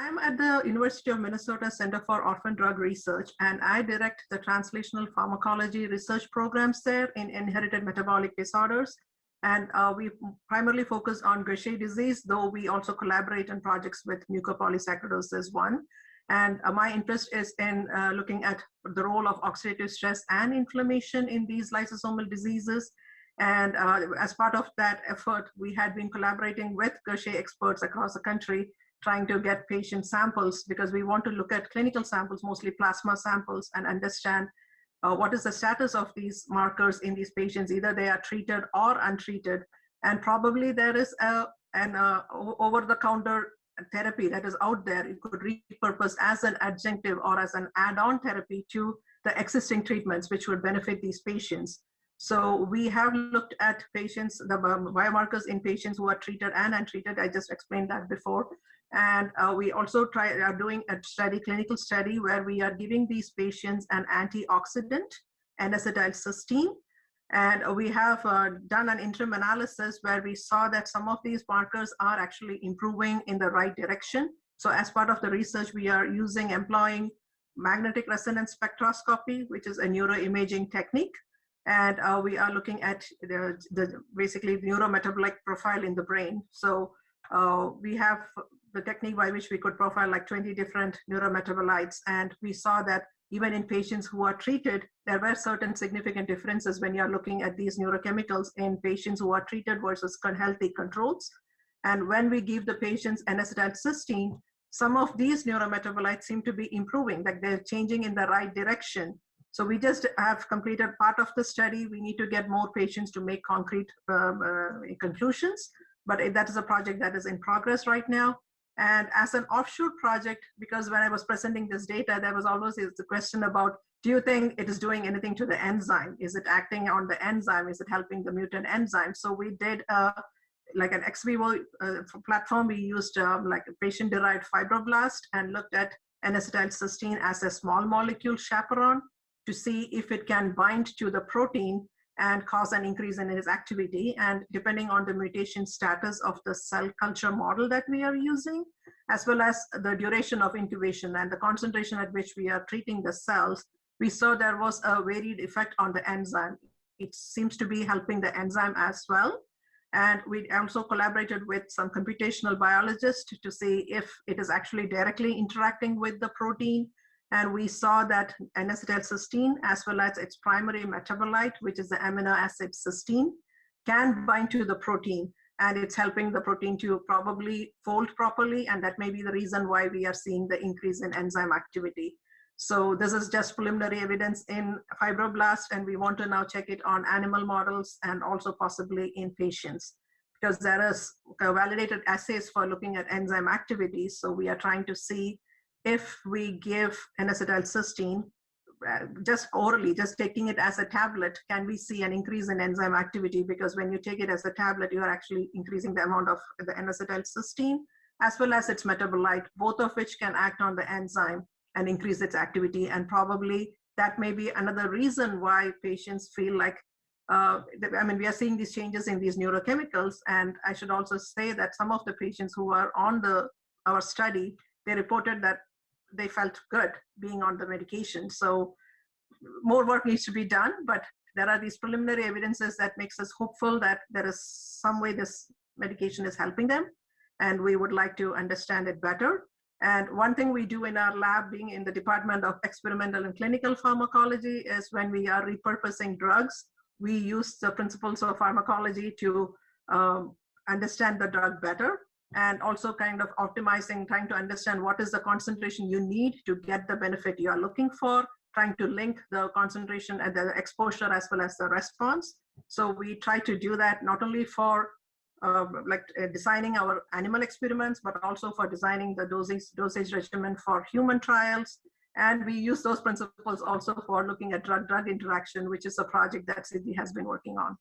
I'm at the University of Minnesota Center for Orphan Drug Research, and I direct the translational pharmacology research programs there in inherited metabolic disorders. And we primarily focus on Gaucher disease, though we also collaborate in projects with mucopolysaccharidosis 1. And my interest is in looking at the role of oxidative stress and inflammation in these lysosomal diseases. And as part of that effort, we had been collaborating with Gaucher experts across the country, trying to get patient samples, because we want to look at clinical samples, mostly plasma samples, and understand what is the status of these markers in these patients, either they are treated or untreated. And probably there is an over-the-counter therapy that is out there. It could repurpose as an adjunctive or as an add-on therapy to the existing treatments, which would benefit these patients. So we have looked at patients, the biomarkers in patients who are treated and untreated. I just explained that before. And we also are doing a clinical study where we are giving these patients an antioxidant, N-acetylcysteine. And we have done an interim analysis where we saw that some of these markers are actually improving in the right direction. So as part of the research, we are employing magnetic resonance spectroscopy, which is a neuroimaging technique. And we are looking at the basically neurometabolic profile in the brain. So we have the technique by which we could profile like 20 different neurometabolites. And we saw that even in patients who are treated, there were certain significant differences when you're looking at these neurochemicals in patients who are treated versus healthy controls. And when we give the patients N-acetylcysteine, some of these neurometabolites seem to be improving, like they're changing in the right direction. So we just have completed part of the study. We need to get more patients to make concrete conclusions, but that is a project that is in progress right now. And as an offshoot project, because when I was presenting this data, there was always the question about, do you think it is doing anything to the enzyme? Is it acting on the enzyme? Is it helping the mutant enzyme? So we did like an ex vivo platform. We used like a patient-derived fibroblast and looked at N-acetylcysteine as a small molecule chaperone to see if it can bind to the protein and cause an increase in its activity. And depending on the mutation status of the cell culture model that we are using, as well as the duration of incubation and the concentration at which we are treating the cells, we saw there was a varied effect on the enzyme. It seems to be helping the enzyme as well. And we also collaborated with some computational biologists to see if it is actually directly interacting with the protein. And we saw that N-acetylcysteine, as well as its primary metabolite, which is the amino acid cysteine, can bind to the protein. And it's helping the protein to probably fold properly. And that may be the reason why we are seeing the increase in enzyme activity. So this is just preliminary evidence in fibroblast, and we want to now check it on animal models and also possibly in patients, because there is validated assays for looking at enzyme activity. So we are trying to see if we give N-acetylcysteine just orally, just taking it as a tablet, can we see an increase in enzyme activity? Because when you take it as a tablet, you are actually increasing the amount of the N-acetylcysteine as well as its metabolite, both of which can act on the enzyme and increase its activity. And probably that may be another reason why patients feel like, I mean, we are seeing these changes in these neurochemicals. And I should also say that some of the patients who are on our study, they reported that they felt good being on the medication. So more work needs to be done, but there are these preliminary evidences that makes us hopeful that there is some way this medication is helping them, and we would like to understand it better. And one thing we do in our lab, being in the Department of Experimental and Clinical Pharmacology, is when we are repurposing drugs, we use the principles of pharmacology to understand the drug better, and also kind of optimizing, trying to understand what is the concentration you need to get the benefit you are looking for, trying to link the concentration and the exposure as well as the response. So we try to do that not only for designing our animal experiments, but also for designing the dosage regimen for human trials. And we use those principles also for looking at drug-drug interaction, which is a project that Siddhi has been working on.